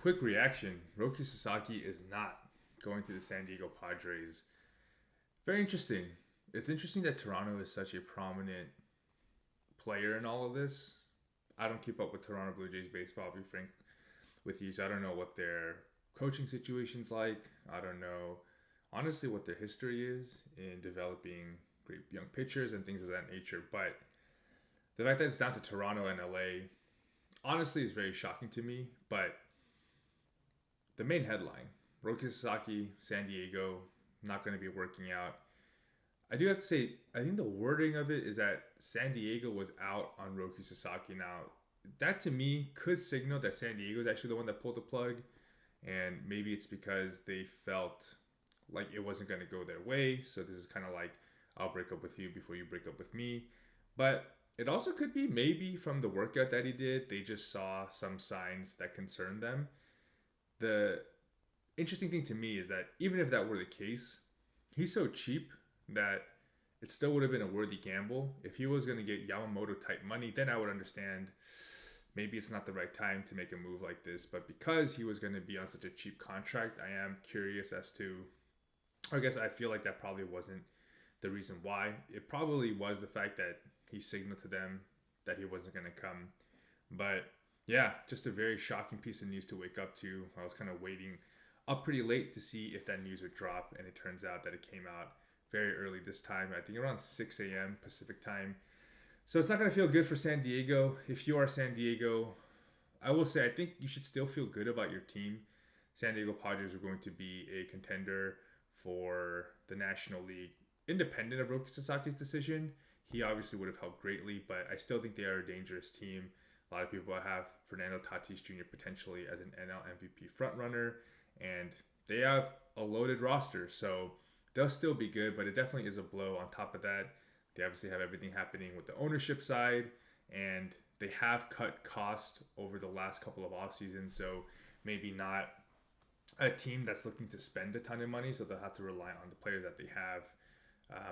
quick reaction. Roki Sasaki is not going to the San Diego Padres. Very interesting. It's interesting that Toronto is such a prominent player in all of this. I don't keep up with Toronto Blue Jays baseball, I'll be frank with you. So I don't know what their coaching situation's like. I don't know, honestly, what their history is in developing great young pitchers and things of that nature. But the fact that it's down to Toronto and LA, honestly, is very shocking to me. But the main headline, Roki Sasaki, San Diego, not going to be working out. I do have to say, I think the wording of it is that San Diego was out on Roki Sasaki. Now, that to me could signal that San Diego is actually the one that pulled the plug. And maybe it's because they felt like it wasn't going to go their way. So this is kind of like, I'll break up with you before you break up with me. But it also could be maybe from the workout that he did, they just saw some signs that concerned them. The interesting thing to me is that even if that were the case, he's so cheap that it still would have been a worthy gamble. If he was going to get Yamamoto type money, then I would understand maybe it's not the right time to make a move like this. But because he was going to be on such a cheap contract, I am curious as to, I guess I feel like that probably wasn't the reason why. It probably was the fact that he signaled to them that he wasn't going to come. But yeah, just a very shocking piece of news to wake up to. I was kind of waiting up pretty late to see if that news would drop, and it turns out that it came out very early this time. I think around 6 a.m. Pacific time. So it's not going to feel good for San Diego. If you are San Diego, I will say I think you should still feel good about your team. San Diego Padres are going to be a contender for the National League, independent of Roki Sasaki's decision. He obviously would have helped greatly, but I still think they are a dangerous team. A lot of people have Fernando Tatis Jr. potentially as an NL MVP frontrunner, and they have a loaded roster, so they'll still be good, but it definitely is a blow. On top of that, they obviously have everything happening with the ownership side, and they have cut costs over the last couple of off seasons, so maybe not a team that's looking to spend a ton of money, so they'll have to rely on the players that they have.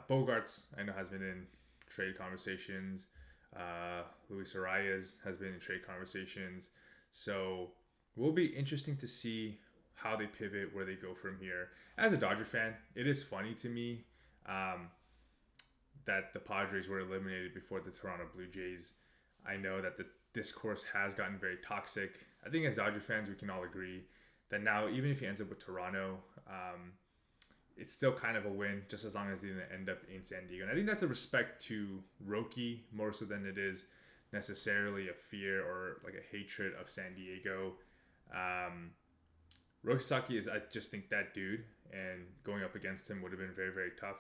Bogarts, I know, has been in trade conversations. Luis Arias has been in trade conversations. So it will be interesting to see how they pivot, where they go from here. As a Dodger fan, it is funny to me that the Padres were eliminated before the Toronto Blue Jays. I know that the discourse has gotten very toxic. I think as Dodger fans, we can all agree that now, even if he ends up with Toronto, it's still kind of a win, just as long as they didn't end up in San Diego. And I think that's a respect to Roki more so than it is necessarily a fear or like a hatred of San Diego. Roki Sasaki is, I just think, that dude, and going up against him would have been very, very tough.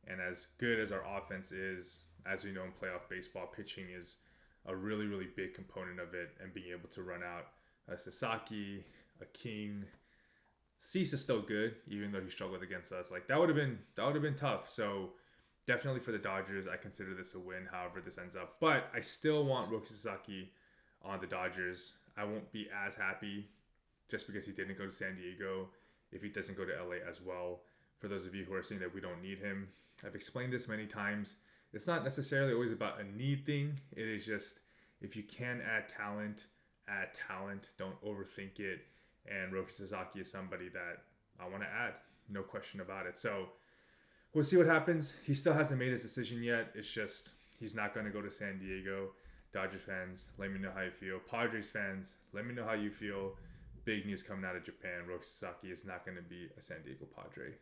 And as good as our offense is, as we know in playoff baseball, pitching is a really, really big component of it, and being able to run out a Sasaki, a King. Cease is still good, even though he struggled against us. Like that would have been tough. So definitely for the Dodgers, I consider this a win. However this ends up, but I still want Roki Sasaki on the Dodgers. I won't be as happy just because he didn't go to San Diego if he doesn't go to LA as well. For those of you who are saying that we don't need him, I've explained this many times. It's not necessarily always about a need thing. It is just, if you can add talent. Don't overthink it. And Roki Sasaki is somebody that I want to add. No question about it. So we'll see what happens. He still hasn't made his decision yet. It's just he's not going to go to San Diego. Dodgers fans, let me know how you feel. Padres fans, let me know how you feel. Big news coming out of Japan. Roki Sasaki is not going to be a San Diego Padre.